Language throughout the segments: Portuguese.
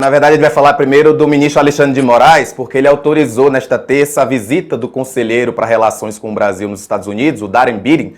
Na verdade, ele vai falar primeiro do ministro Alexandre de Moraes, porque ele autorizou nesta terça a visita do conselheiro para relações com o Brasil nos Estados Unidos, o Darren Beattie,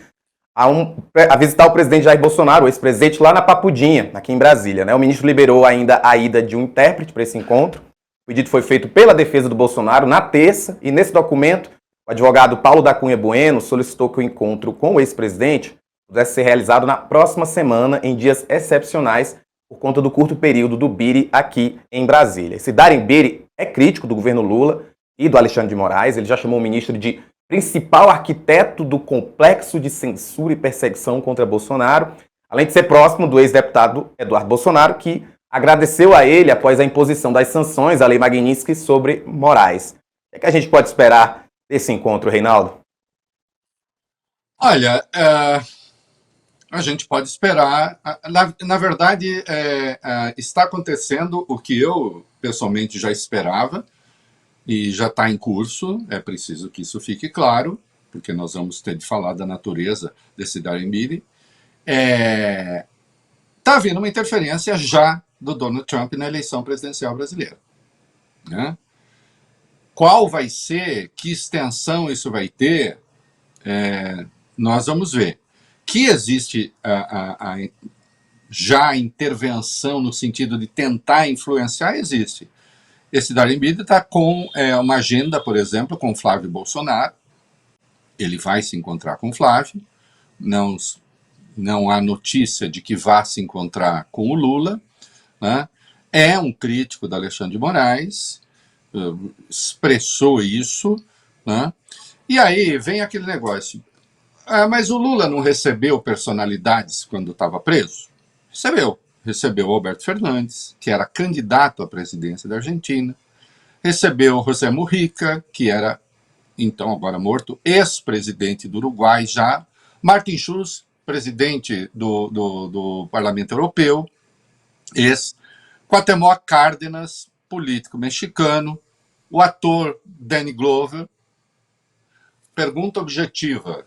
a visitar o presidente Jair Bolsonaro, o ex-presidente, lá na Papudinha, aqui em Brasília. Né? O ministro liberou ainda a ida de um intérprete para esse encontro. O pedido foi feito pela defesa do Bolsonaro na terça, e nesse documento, o advogado Paulo da Cunha Bueno solicitou que o encontro com o ex-presidente pudesse ser realizado na próxima semana, em dias excepcionais, por conta do curto período do Beattie aqui em Brasília. Esse Darren Beattie é crítico do governo Lula e do Alexandre de Moraes. Ele já chamou o ministro de principal arquiteto do complexo de censura e perseguição contra Bolsonaro, além de ser próximo do ex-deputado Eduardo Bolsonaro, que agradeceu a ele após a imposição das sanções à Lei Magnitsky sobre Moraes. O que a gente pode esperar desse encontro, Reinaldo? Olha, a gente pode esperar. Na verdade, está acontecendo o que eu pessoalmente já esperava e já está em curso. É preciso que isso fique claro, porque nós vamos ter de falar da natureza desse Darren Beattie. Está havendo uma interferência já do Donald Trump na eleição presidencial brasileira. Né? Qual vai ser, que extensão isso vai ter, nós vamos ver. Que existe já a intervenção no sentido de tentar influenciar, existe. Esse Darren Beattie está com uma agenda, por exemplo, com Flávio Bolsonaro. Ele vai se encontrar com Flávio. Não há notícia de que vá se encontrar com o Lula. Né? É um crítico do Alexandre de Moraes, expressou isso. Né? E aí vem aquele negócio. Mas o Lula não recebeu personalidades quando estava preso? Recebeu Alberto Fernandes, que era candidato à presidência da Argentina. Recebeu José Mujica, que era, então agora morto, ex-presidente do Uruguai já. Martin Schulz, presidente do Parlamento Europeu. Cuauhtémoc Cárdenas, político mexicano. O ator Danny Glover. Pergunta objetiva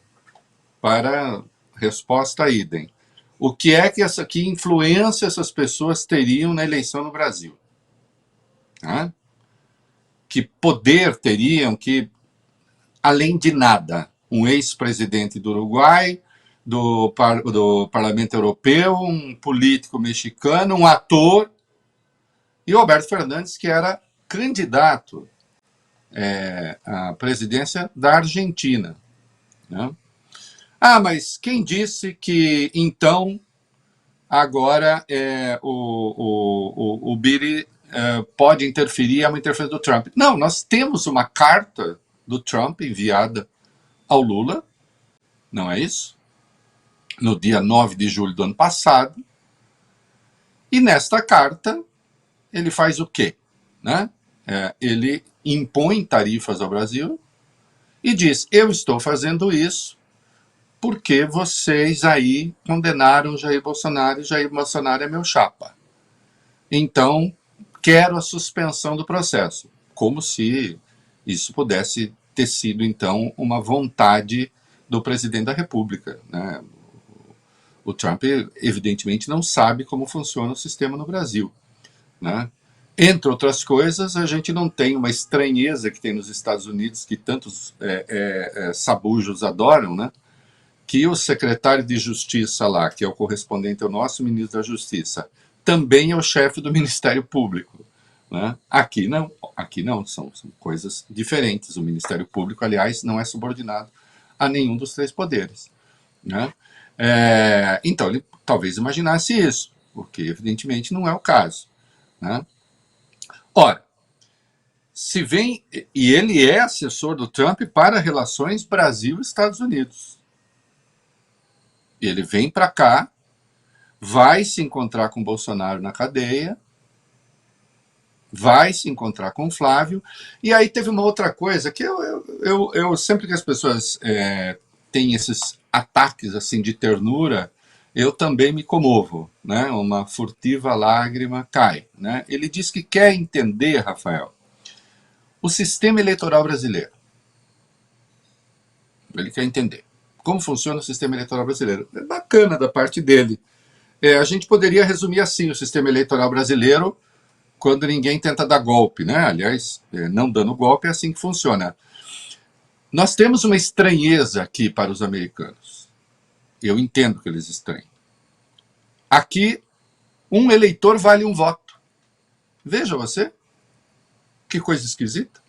para resposta idem. O que é que influência essas pessoas teriam na eleição no Brasil? Que poder teriam que, além de nada, um ex-presidente do Uruguai, do Parlamento Europeu, um político mexicano, um ator, e o Alberto Fernandes, que era candidato à presidência da Argentina. Né? Mas quem disse que, então, agora o Beattie pode interferir, é uma interferência do Trump? Não, nós temos uma carta do Trump enviada ao Lula, não é isso? No dia 9 de julho do ano passado. E nesta carta, ele faz o quê? Né? Ele impõe tarifas ao Brasil e diz, eu estou fazendo isso porque vocês aí condenaram Jair Bolsonaro e Jair Bolsonaro é meu chapa. Então, quero a suspensão do processo. Como se isso pudesse ter sido, então, uma vontade do presidente da República. Né? O Trump, evidentemente, não sabe como funciona o sistema no Brasil. Né? Entre outras coisas, a gente não tem uma estranheza que tem nos Estados Unidos, que tantos sabujos adoram, né? Que o secretário de Justiça lá, que é o correspondente ao nosso ministro da Justiça, também é o chefe do Ministério Público. Né? Aqui não, são coisas diferentes. O Ministério Público, aliás, não é subordinado a nenhum dos três poderes. Né? Então, ele talvez imaginasse isso, porque evidentemente não é o caso. Né? Ora, se vem, e ele é assessor do Trump para relações Brasil-Estados Unidos. Ele vem para cá, vai se encontrar com Bolsonaro na cadeia, vai se encontrar com Flávio, e aí teve uma outra coisa, que eu sempre que as pessoas têm esses ataques assim de ternura, eu também me comovo, né? Uma furtiva lágrima cai. Né? Ele diz que quer entender, Rafael, o sistema eleitoral brasileiro. Ele quer entender como funciona o sistema eleitoral brasileiro. É bacana da parte dele. A gente poderia resumir assim o sistema eleitoral brasileiro quando ninguém tenta dar golpe, né? Aliás, não dando golpe é assim que funciona. Nós temos uma estranheza aqui para os americanos. Eu entendo que eles estranham. Aqui, um eleitor vale um voto. Veja você, que coisa esquisita.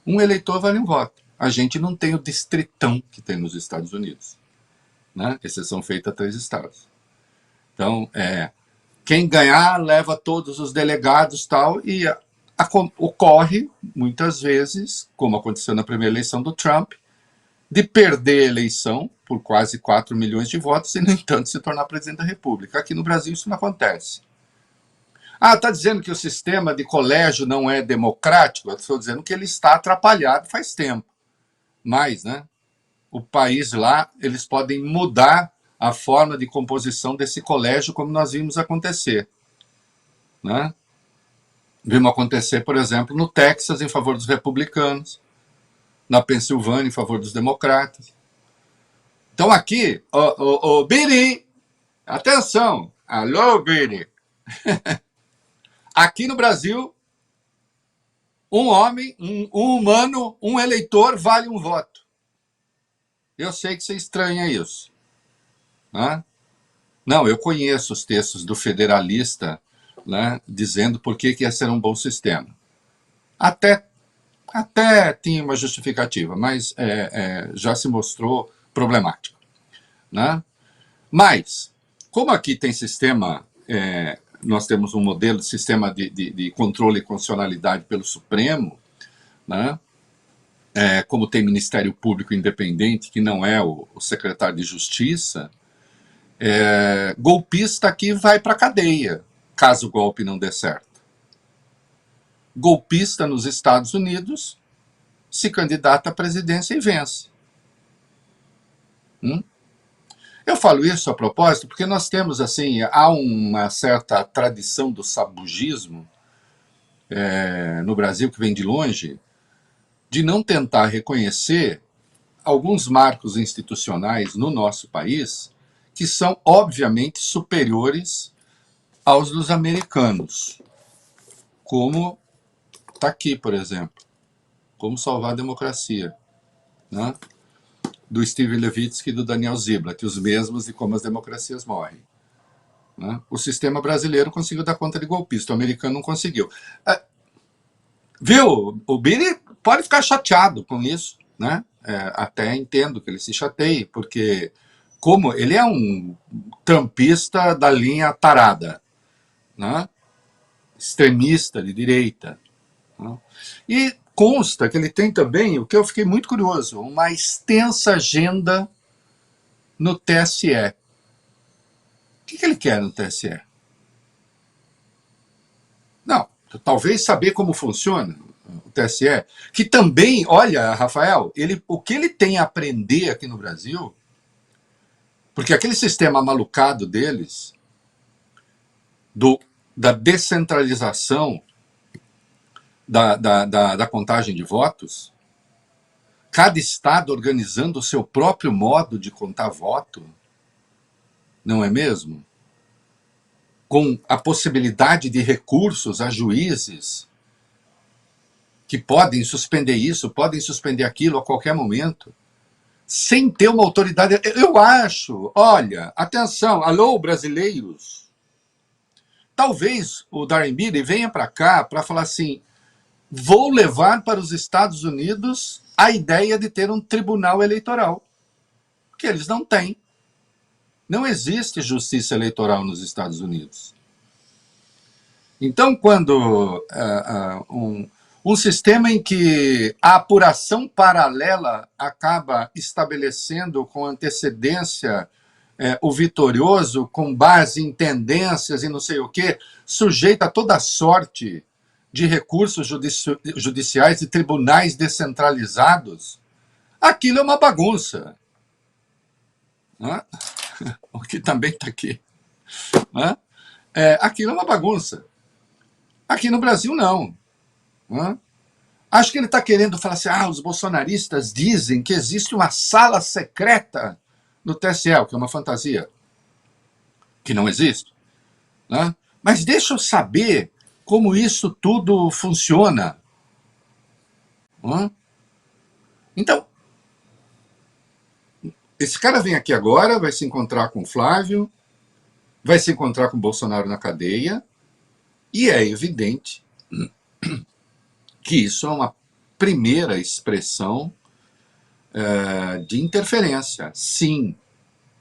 Um eleitor vale um voto. A gente não tem o distritão que tem nos Estados Unidos, né? Exceção feita a 3 estados. Então, quem ganhar leva todos os delegados tal, e ocorre, muitas vezes, como aconteceu na primeira eleição do Trump, de perder a eleição por quase 4 milhões de votos e, no entanto, se tornar presidente da República. Aqui no Brasil isso não acontece. Está dizendo que o sistema de colégio não é democrático? Eu estou dizendo que ele está atrapalhado faz tempo. Mas, né, o país lá, eles podem mudar a forma de composição desse colégio, como nós vimos acontecer, né? Vimos acontecer, por exemplo, no Texas, em favor dos republicanos, na Pensilvânia, em favor dos democratas. Então aqui, o Biri, atenção, alô Biri, aqui no Brasil, um homem, um humano, um eleitor vale um voto. Eu sei que você estranha isso, né? Não, eu conheço os textos do Federalista, né, dizendo por que ia ser um bom sistema. Até tinha uma justificativa, mas já se mostrou problemático, né? Mas, como aqui tem sistema, nós temos um modelo de sistema de controle e constitucionalidade pelo Supremo, né? Como tem Ministério Público Independente, que não é o secretário de Justiça, golpista aqui vai para a cadeia, caso o golpe não dê certo. Golpista nos Estados Unidos se candidata à presidência e vence. Eu falo isso a propósito porque nós temos, assim, há uma certa tradição do sabugismo no Brasil, que vem de longe, de não tentar reconhecer alguns marcos institucionais no nosso país que são, obviamente, superiores aos dos americanos, como está aqui, por exemplo, como salvar a democracia, né? Do Steve Levitsky e do Daniel Ziblatt, os mesmos de como as democracias morrem, né? O sistema brasileiro conseguiu dar conta de golpista, o americano não conseguiu. Viu? O Biri pode ficar chateado com isso, né? Até entendo que ele se chateie, porque como ele é um trumpista da linha tarada, né? Extremista de direita, né? E consta que ele tem também, o que eu fiquei muito curioso, uma extensa agenda no TSE. O que ele quer no TSE? Não, talvez saber como funciona o TSE, que também, olha, Rafael, o que ele tem a aprender aqui no Brasil, porque aquele sistema malucado deles, da descentralização da contagem de votos, cada estado organizando o seu próprio modo de contar voto, não é mesmo? Com a possibilidade de recursos a juízes que podem suspender isso, podem suspender aquilo a qualquer momento, sem ter uma autoridade. Eu acho, olha, atenção, alô brasileiros, talvez o Darren Biri venha para cá para falar assim: vou levar para os Estados Unidos a ideia de ter um tribunal eleitoral, que eles não têm. Não existe justiça eleitoral nos Estados Unidos. Então, quando um sistema em que a apuração paralela acaba estabelecendo com antecedência o vitorioso, com base em tendências e não sei o quê, sujeita a toda sorte de recursos judiciais e tribunais descentralizados, aquilo é uma bagunça. Né? O que também está aqui. Né? Aquilo é uma bagunça. Aqui no Brasil, não. Né? Acho que ele está querendo falar assim: os bolsonaristas dizem que existe uma sala secreta no TSE, que é uma fantasia, que não existe. Né? Mas deixa eu saber como isso tudo funciona. Hã? Então, esse cara vem aqui agora, vai se encontrar com o Flávio, vai se encontrar com o Bolsonaro na cadeia, e é evidente que isso é uma primeira expressão de interferência, sim,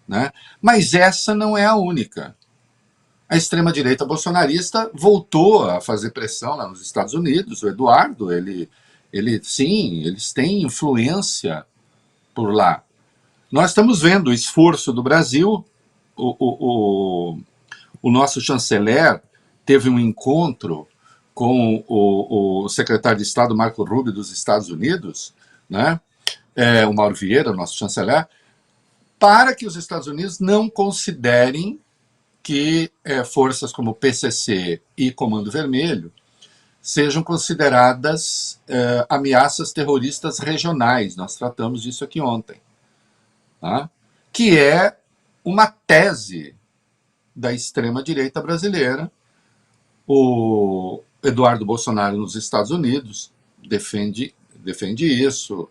né? Mas essa não é a única. A extrema-direita bolsonarista voltou a fazer pressão lá nos Estados Unidos. O Eduardo, sim, eles têm influência por lá. Nós estamos vendo o esforço do Brasil. O nosso chanceler teve um encontro com o secretário de Estado Marco Rubio dos Estados Unidos, né? O Mauro Vieira, o nosso chanceler, para que os Estados Unidos não considerem que forças como o PCC e Comando Vermelho sejam consideradas ameaças terroristas regionais. Nós tratamos disso aqui ontem. Tá? Que é uma tese da extrema-direita brasileira. O Eduardo Bolsonaro nos Estados Unidos defende isso.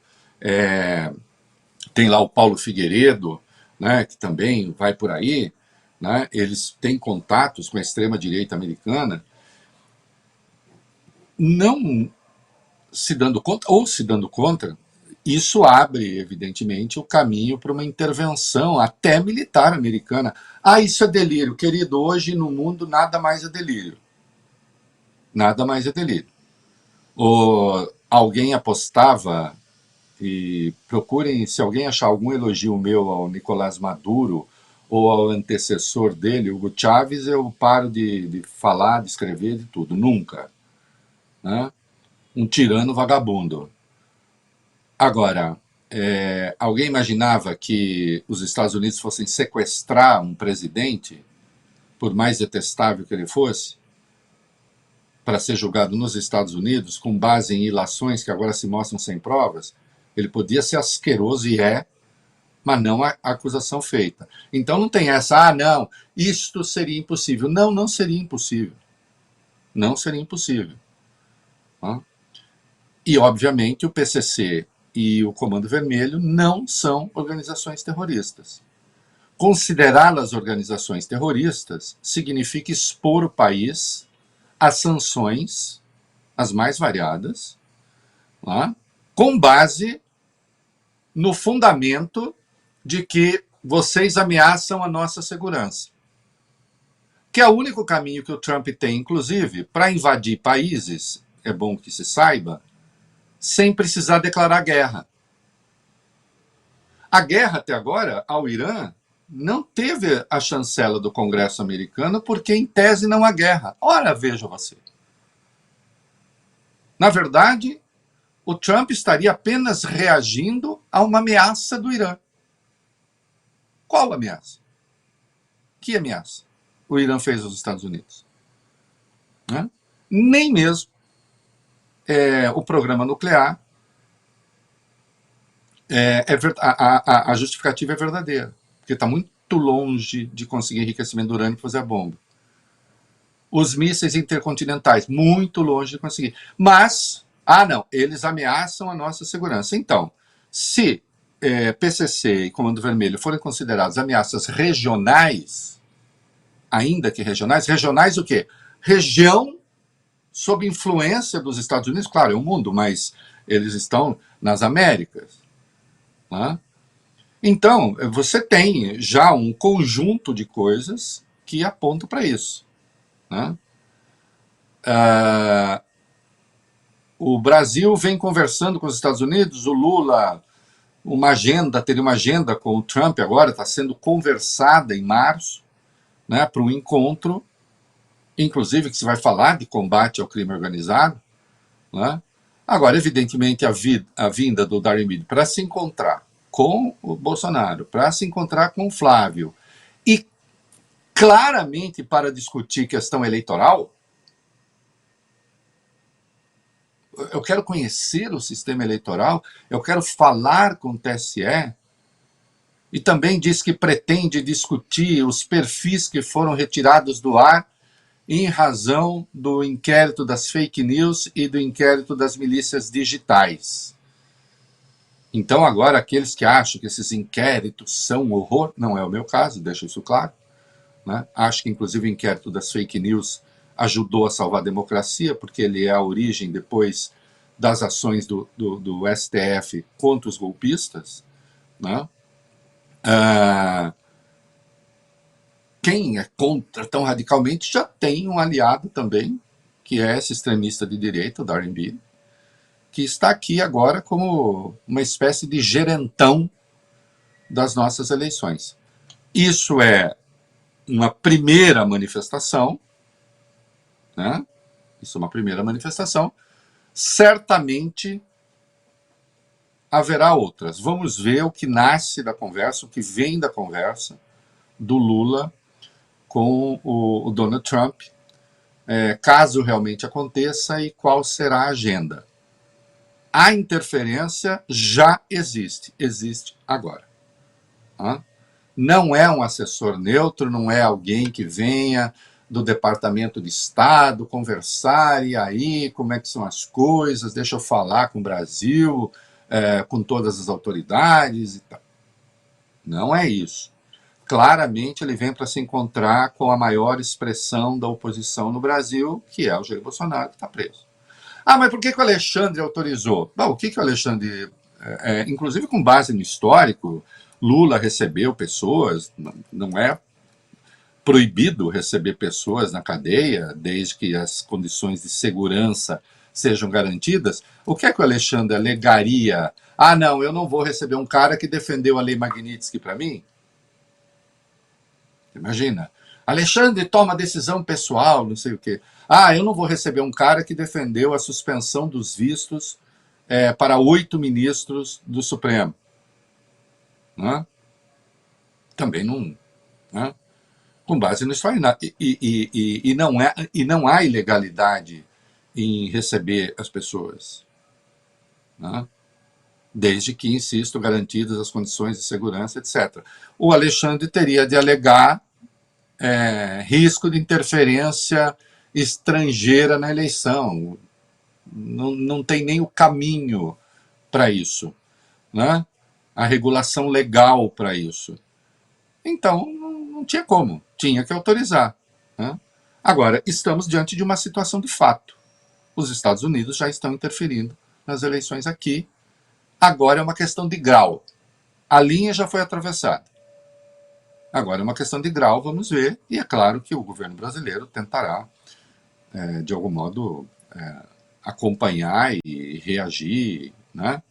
Tem lá o Paulo Figueiredo, né, que também vai por aí. Né, eles têm contatos com a extrema-direita americana, não se dando conta, ou se dando contra, isso abre, evidentemente, o caminho para uma intervenção, até militar americana. Ah, isso é delírio. Querido, hoje no mundo nada mais é delírio. Nada mais é delírio. Alguém apostava, e procurem, se alguém achar algum elogio meu ao Nicolás Maduro, ou ao antecessor dele, Hugo Chávez, eu paro de falar, de escrever, de tudo. Nunca. Né? Um tirano vagabundo. Agora, alguém imaginava que os Estados Unidos fossem sequestrar um presidente, por mais detestável que ele fosse, para ser julgado nos Estados Unidos, com base em ilações que agora se mostram sem provas? Ele podia ser asqueroso, e mas não a acusação feita. Então não tem essa, não, isto seria impossível. Não, não seria impossível. Não seria impossível. Tá? E, obviamente, o PCC e o Comando Vermelho não são organizações terroristas. Considerá-las organizações terroristas significa expor o país a sanções, as mais variadas, tá? Com base no fundamento de que vocês ameaçam a nossa segurança. Que é o único caminho que o Trump tem, inclusive, para invadir países, é bom que se saiba, sem precisar declarar guerra. A guerra, até agora, ao Irã, não teve a chancela do Congresso americano, porque, em tese, não há guerra. Ora, veja você. Na verdade, o Trump estaria apenas reagindo a uma ameaça do Irã. Qual ameaça? Que ameaça o Irã fez aos Estados Unidos? Né? Nem mesmo o programa nuclear, a justificativa é verdadeira, porque está muito longe de conseguir enriquecimento do urânio para fazer a bomba. Os mísseis intercontinentais, muito longe de conseguir. Mas, não, eles ameaçam a nossa segurança. Então, se PCC e Comando Vermelho forem considerados ameaças regionais, ainda que regionais o quê? Região sob influência dos Estados Unidos, claro, é o mundo, mas eles estão nas Américas. Né? Então, você tem já um conjunto de coisas que apontam para isso. Né? O Brasil vem conversando com os Estados Unidos, o Lula teria uma agenda com o Trump agora, está sendo conversada em março, né, para um encontro, inclusive que se vai falar de combate ao crime organizado. Né? Agora, evidentemente, a vinda do Darren Meade para se encontrar com o Bolsonaro, para se encontrar com o Flávio, e claramente para discutir questão eleitoral. Eu quero conhecer o sistema eleitoral, eu quero falar com o TSE, e também diz que pretende discutir os perfis que foram retirados do ar em razão do inquérito das fake news e do inquérito das milícias digitais. Então, agora, aqueles que acham que esses inquéritos são um horror, não é o meu caso, deixo isso claro, né? Acho que, inclusive, o inquérito das fake news ajudou a salvar a democracia, porque ele é a origem, depois, das ações do STF contra os golpistas, né? Quem é contra tão radicalmente já tem um aliado também, que é esse extremista de direita, o Darren Beattie, que está aqui agora como uma espécie de gerentão das nossas eleições. Isso é uma primeira manifestação, né? Isso é uma primeira manifestação. Certamente haverá outras. Vamos ver o que nasce da conversa, o que vem da conversa do Lula com o Donald Trump, caso realmente aconteça, e qual será a agenda. A interferência já existe agora. Não é um assessor neutro, não é alguém que venha do Departamento de Estado conversar, e aí, como é que são as coisas, deixa eu falar com o Brasil, com todas as autoridades e tal. Não é isso. Claramente ele vem para se encontrar com a maior expressão da oposição no Brasil, que é o Jair Bolsonaro, que está preso. Mas por que o Alexandre autorizou? Bom, o que o Alexandre... inclusive com base no histórico, Lula recebeu pessoas, não é proibido receber pessoas na cadeia, desde que as condições de segurança sejam garantidas. O que é que o Alexandre alegaria? Não, eu não vou receber um cara que defendeu a lei Magnitsky para mim? Imagina. Alexandre toma decisão pessoal, não sei o quê. Eu não vou receber um cara que defendeu a suspensão dos vistos para 8 ministros do Supremo. Né? Também não... Né? Com base no histórico. E não há ilegalidade em receber as pessoas. Né? Desde que, insisto, garantidas as condições de segurança, etc. O Alexandre teria de alegar risco de interferência estrangeira na eleição. Não tem nem o caminho para isso, né? A regulação legal para isso. Então, não tinha como, tinha que autorizar. Né? Agora, estamos diante de uma situação de fato. Os Estados Unidos já estão interferindo nas eleições aqui. Agora é uma questão de grau. A linha já foi atravessada. Agora é uma questão de grau, vamos ver. E é claro que o governo brasileiro tentará, de algum modo, acompanhar e reagir. Né?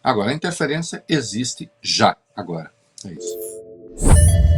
Agora, a interferência existe já, agora. É isso.